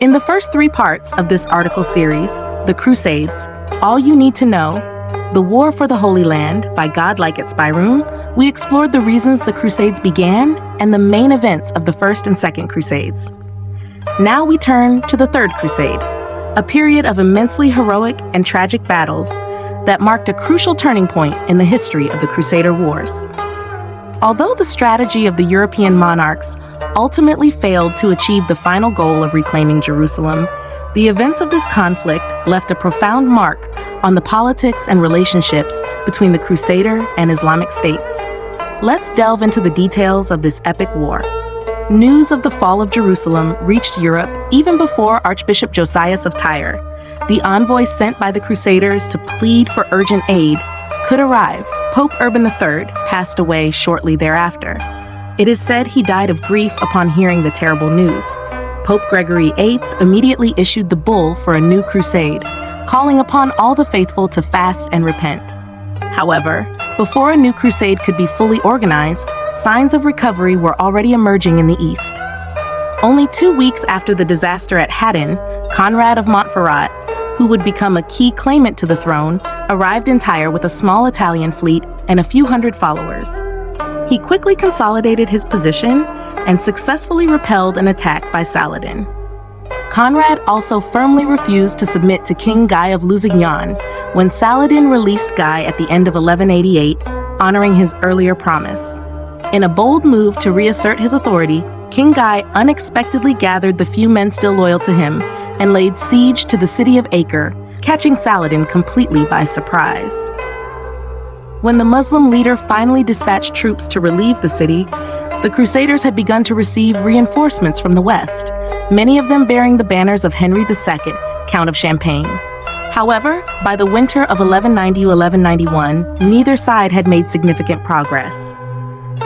In the first 3 parts of this article series, The Crusades, All You Need to Know, The War for the Holy Land by God Like It Spyroom, we explored the reasons the Crusades began and the main events of the First and Second Crusades. Now we turn to the Third Crusade, a period of immensely heroic and tragic battles that marked a crucial turning point in the history of the Crusader Wars. Although the strategy of the European monarchs ultimately failed to achieve the final goal of reclaiming Jerusalem, the events of this conflict left a profound mark on the politics and relationships between the Crusader and Islamic states. Let's delve into the details of this epic war. News of the fall of Jerusalem reached Europe even before Archbishop Josias of Tyre, the envoy sent by the Crusaders to plead for urgent aid, could arrive. Pope Urban III passed away shortly thereafter. It is said he died of grief upon hearing the terrible news. Pope Gregory VIII immediately issued the bull for a new crusade, calling upon all the faithful to fast and repent. However, before a new crusade could be fully organized, signs of recovery were already emerging in the East. Only 2 weeks after the disaster at Hattin, Conrad of Montferrat, who would become a key claimant to the throne, arrived in Tyre with a small Italian fleet and a few hundred followers. He quickly consolidated his position and successfully repelled an attack by Saladin. Conrad also firmly refused to submit to King Guy of Lusignan when Saladin released Guy at the end of 1188, honoring his earlier promise. In a bold move to reassert his authority, King Guy unexpectedly gathered the few men still loyal to him and laid siege to the city of Acre, catching Saladin completely by surprise. When the Muslim leader finally dispatched troops to relieve the city, the Crusaders had begun to receive reinforcements from the west, many of them bearing the banners of Henry II, Count of Champagne. However, by the winter of 1190-1191, neither side had made significant progress.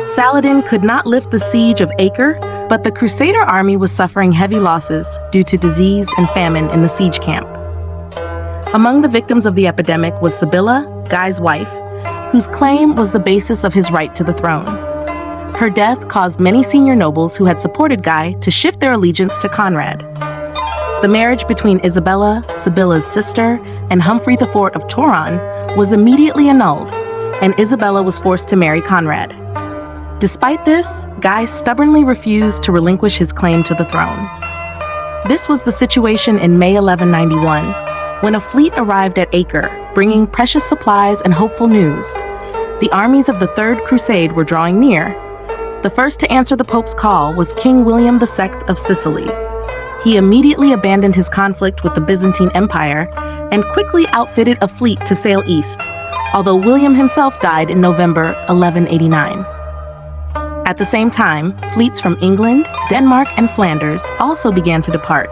Saladin could not lift the siege of Acre, but the Crusader army was suffering heavy losses due to disease and famine in the siege camp. Among the victims of the epidemic was Sibylla, Guy's wife, whose claim was the basis of his right to the throne. Her death caused many senior nobles who had supported Guy to shift their allegiance to Conrad. The marriage between Isabella, Sibylla's sister, and Humphrey IV of Toron was immediately annulled, and Isabella was forced to marry Conrad. Despite this, Guy stubbornly refused to relinquish his claim to the throne. This was the situation in May 1191, when a fleet arrived at Acre, bringing precious supplies and hopeful news. The armies of the Third Crusade were drawing near. The first to answer the Pope's call was King William II of Sicily. He immediately abandoned his conflict with the Byzantine Empire and quickly outfitted a fleet to sail east, although William himself died in November 1189. At the same time, fleets from England, Denmark, and Flanders also began to depart.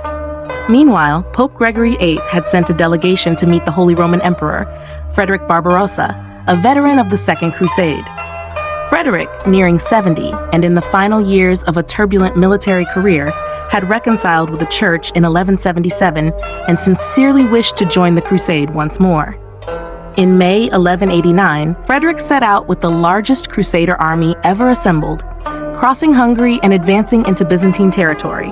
Meanwhile, Pope Gregory VIII had sent a delegation to meet the Holy Roman Emperor, Frederick Barbarossa, a veteran of the Second Crusade. Frederick, nearing 70 and in the final years of a turbulent military career, had reconciled with the Church in 1177 and sincerely wished to join the Crusade once more. In May 1189, Frederick set out with the largest Crusader army ever assembled, crossing Hungary and advancing into Byzantine territory.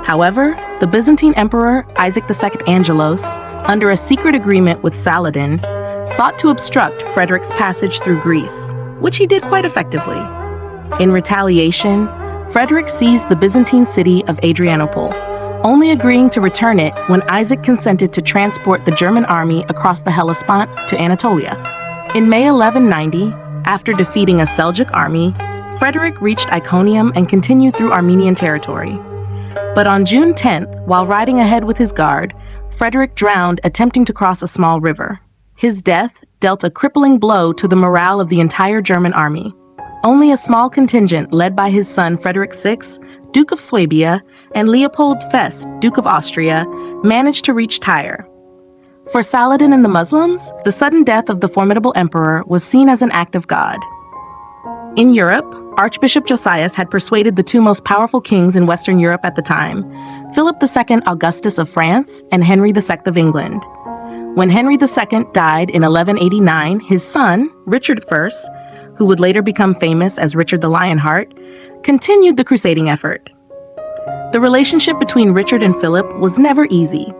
However, the Byzantine Emperor Isaac II Angelos, under a secret agreement with Saladin, sought to obstruct Frederick's passage through Greece, which he did quite effectively. In retaliation, Frederick seized the Byzantine city of Adrianople, only agreeing to return it when Isaac consented to transport the German army across the Hellespont to Anatolia. In May 1190, after defeating a Seljuk army, Frederick reached Iconium and continued through Armenian territory. But on June 10th, while riding ahead with his guard, Frederick drowned attempting to cross a small river. His death dealt a crippling blow to the morale of the entire German army. Only a small contingent led by his son Frederick VI, Duke of Swabia, and Leopold Fest, Duke of Austria, managed to reach Tyre. For Saladin and the Muslims, the sudden death of the formidable emperor was seen as an act of God. In Europe, Archbishop Josias had persuaded the 2 most powerful kings in Western Europe at the time, Philip II Augustus of France and Henry II of England. When Henry II died in 1189, his son, Richard I, who would later become famous as Richard the Lionheart, continued the crusading effort. The relationship between Richard and Philip was never easy.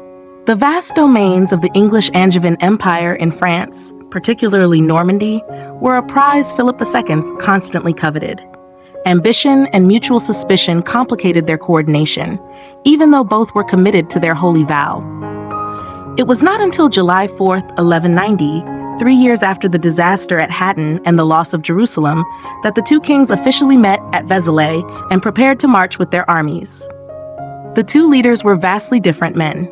The vast domains of the English Angevin Empire in France, particularly Normandy, were a prize Philip II constantly coveted. Ambition and mutual suspicion complicated their coordination, even though both were committed to their holy vow. It was not until July 4th, 1190, 3 years after the disaster at Hattin and the loss of Jerusalem, that the two kings officially met at Vézelay and prepared to march with their armies. The two leaders were vastly different men.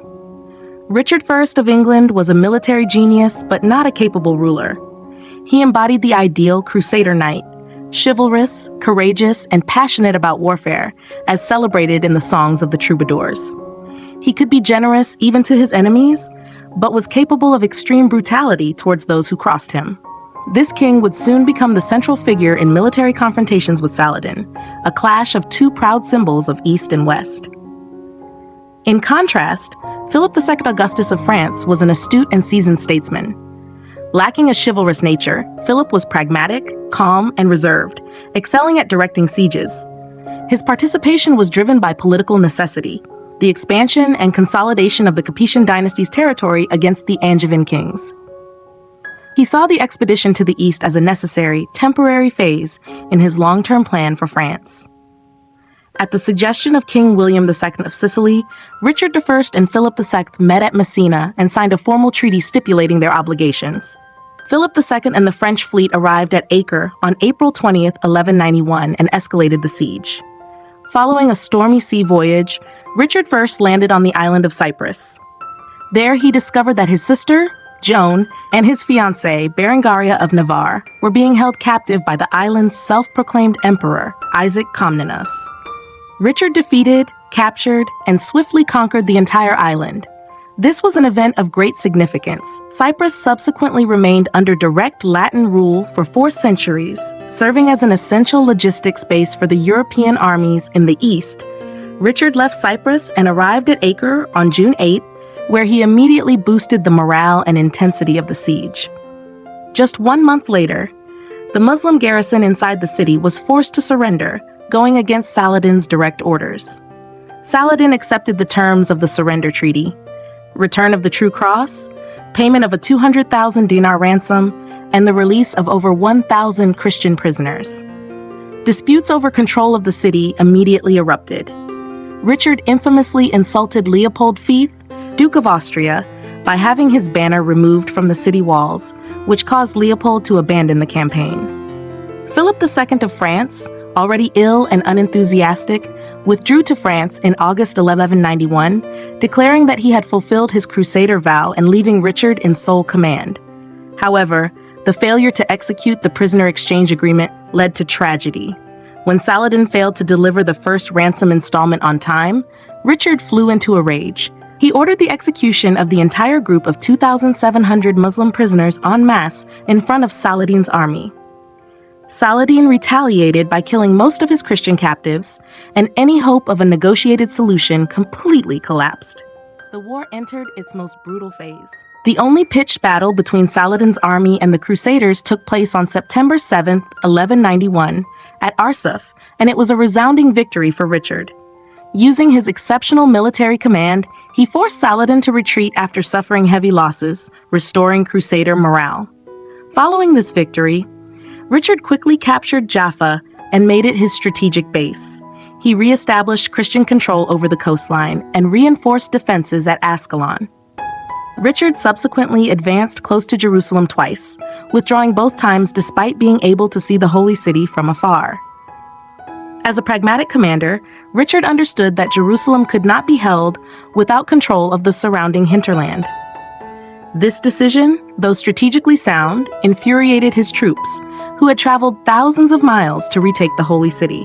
Richard I of England was a military genius, but not a capable ruler. He embodied the ideal crusader knight, chivalrous, courageous, and passionate about warfare, as celebrated in the songs of the troubadours. He could be generous even to his enemies, but was capable of extreme brutality towards those who crossed him. This king would soon become the central figure in military confrontations with Saladin, a clash of two proud symbols of East and West. In contrast, Philip II Augustus of France was an astute and seasoned statesman. Lacking a chivalrous nature, Philip was pragmatic, calm, and reserved, excelling at directing sieges. His participation was driven by political necessity, the expansion and consolidation of the Capetian dynasty's territory against the Angevin kings. He saw the expedition to the east as a necessary, temporary phase in his long-term plan for France. At the suggestion of King William II of Sicily, Richard I and Philip II met at Messina and signed a formal treaty stipulating their obligations. Philip II and the French fleet arrived at Acre on April 20th, 1191, and escalated the siege. Following a stormy sea voyage, Richard I landed on the island of Cyprus. There he discovered that his sister, Joan, and his fiancée, Berengaria of Navarre, were being held captive by the island's self-proclaimed emperor, Isaac Comnenus. Richard defeated, captured, and swiftly conquered the entire island. This was an event of great significance. Cyprus subsequently remained under direct Latin rule for 4 centuries, serving as an essential logistics base for the European armies in the east. Richard left Cyprus and arrived at Acre on June 8, where he immediately boosted the morale and intensity of the siege. Just 1 month later, the Muslim garrison inside the city was forced to surrender, going against Saladin's direct orders. Saladin accepted the terms of the surrender treaty: return of the true cross, payment of a 200,000 dinar ransom, and the release of over 1,000 Christian prisoners. Disputes over control of the city immediately erupted. Richard infamously insulted Leopold V, Duke of Austria, by having his banner removed from the city walls, which caused Leopold to abandon the campaign. Philip II of France, already ill and unenthusiastic, withdrew to France in August 1191, declaring that he had fulfilled his crusader vow and leaving Richard in sole command. However, the failure to execute the prisoner exchange agreement led to tragedy. When Saladin failed to deliver the first ransom installment on time, Richard flew into a rage. He ordered the execution of the entire group of 2,700 Muslim prisoners en masse in front of Saladin's army. Saladin retaliated by killing most of his Christian captives, and any hope of a negotiated solution completely collapsed. The war entered its most brutal phase. The only pitched battle between Saladin's army and the Crusaders took place on September 7, 1191, at Arsuf, and it was a resounding victory for Richard. Using his exceptional military command, he forced Saladin to retreat after suffering heavy losses, restoring Crusader morale. Following this victory, Richard quickly captured Jaffa and made it his strategic base. He re-established Christian control over the coastline and reinforced defenses at Ascalon. Richard subsequently advanced close to Jerusalem twice, withdrawing both times despite being able to see the holy city from afar. As a pragmatic commander, Richard understood that Jerusalem could not be held without control of the surrounding hinterland. This decision, though strategically sound, infuriated his troops, who had traveled thousands of miles to retake the holy city.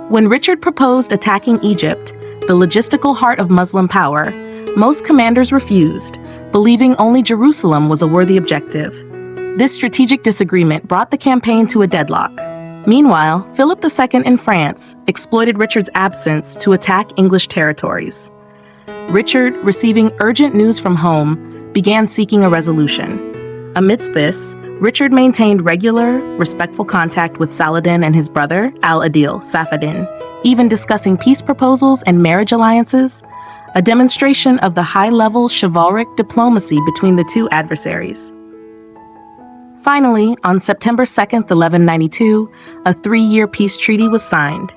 When Richard proposed attacking Egypt, the logistical heart of Muslim power, most commanders refused, believing only Jerusalem was a worthy objective. This strategic disagreement brought the campaign to a deadlock. Meanwhile, Philip II in France exploited Richard's absence to attack English territories. Richard, receiving urgent news from home, began seeking a resolution. Amidst this, Richard maintained regular, respectful contact with Saladin and his brother, Al-Adil Safadin, even discussing peace proposals and marriage alliances, a demonstration of the high-level chivalric diplomacy between the two adversaries. Finally, on September 2nd, 1192, a 3-year peace treaty was signed.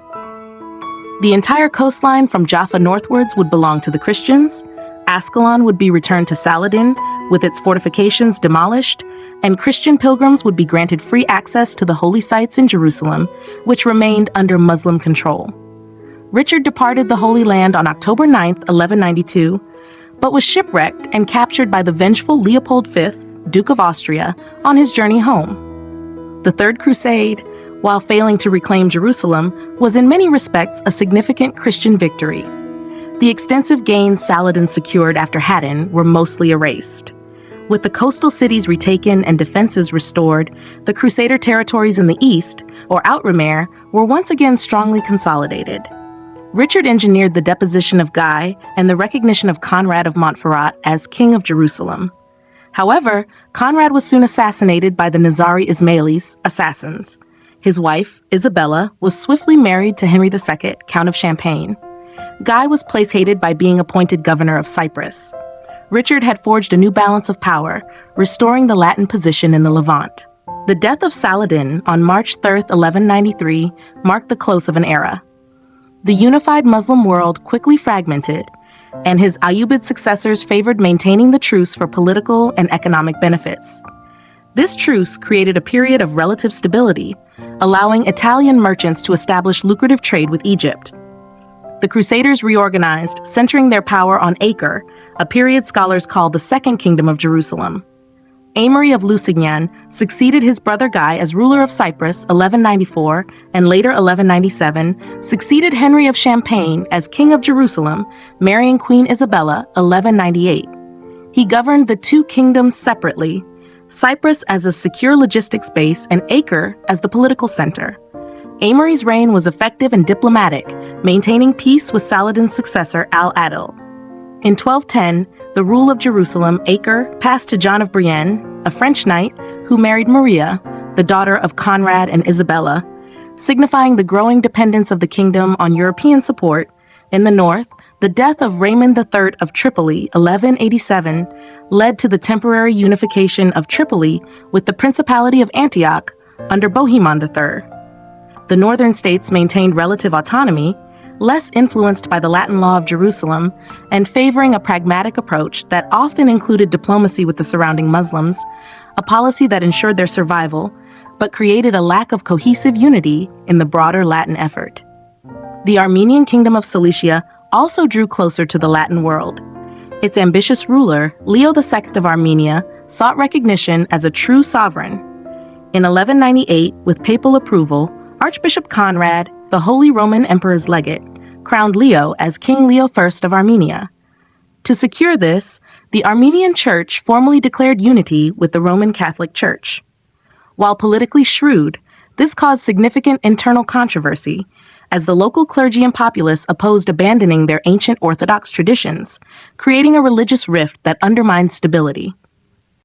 The entire coastline from Jaffa northwards would belong to the Christians, Ascalon would be returned to Saladin, with its fortifications demolished, and Christian pilgrims would be granted free access to the holy sites in Jerusalem, which remained under Muslim control. Richard departed the Holy Land on October 9, 1192, but was shipwrecked and captured by the vengeful Leopold V, Duke of Austria, on his journey home. The Third Crusade, while failing to reclaim Jerusalem, was in many respects a significant Christian victory. The extensive gains Saladin secured after Hattin were mostly erased. With the coastal cities retaken and defenses restored, the Crusader territories in the east, or Outremer, were once again strongly consolidated. Richard engineered the deposition of Guy and the recognition of Conrad of Montferrat as King of Jerusalem. However, Conrad was soon assassinated by the Nizari Ismailis, assassins. His wife, Isabella, was swiftly married to Henry II, Count of Champagne. Guy was place-hated by being appointed governor of Cyprus. Richard had forged a new balance of power, restoring the Latin position in the Levant. The death of Saladin on March 3, 1193, marked the close of an era. The unified Muslim world quickly fragmented, and his Ayyubid successors favored maintaining the truce for political and economic benefits. This truce created a period of relative stability, allowing Italian merchants to establish lucrative trade with Egypt. The Crusaders reorganized, centering their power on Acre, a period scholars call the Second Kingdom of Jerusalem. Aymery of Lusignan succeeded his brother Guy as ruler of Cyprus 1194 and later 1197, succeeded Henry of Champagne as King of Jerusalem, marrying Queen Isabella 1198. He governed the two kingdoms separately, Cyprus as a secure logistics base and Acre as the political center. Aymery's reign was effective and diplomatic, maintaining peace with Saladin's successor Al-Adil. In 1210, the rule of Jerusalem, Acre, passed to John of Brienne, a French knight who married Maria, the daughter of Conrad and Isabella, signifying the growing dependence of the kingdom on European support. In the north, the death of Raymond III of Tripoli, 1187, led to the temporary unification of Tripoli with the Principality of Antioch under Bohemond III. The northern states maintained relative autonomy, less influenced by the Latin law of Jerusalem, and favoring a pragmatic approach that often included diplomacy with the surrounding Muslims, a policy that ensured their survival, but created a lack of cohesive unity in the broader Latin effort. The Armenian Kingdom of Cilicia also drew closer to the Latin world. Its ambitious ruler, Leo II of Armenia, sought recognition as a true sovereign. In 1198, with papal approval, Archbishop Conrad, the Holy Roman Emperor's legate, crowned Leo as King Leo I of Armenia. To secure this, the Armenian Church formally declared unity with the Roman Catholic Church. While politically shrewd, this caused significant internal controversy, as the local clergy and populace opposed abandoning their ancient Orthodox traditions, creating a religious rift that undermined stability.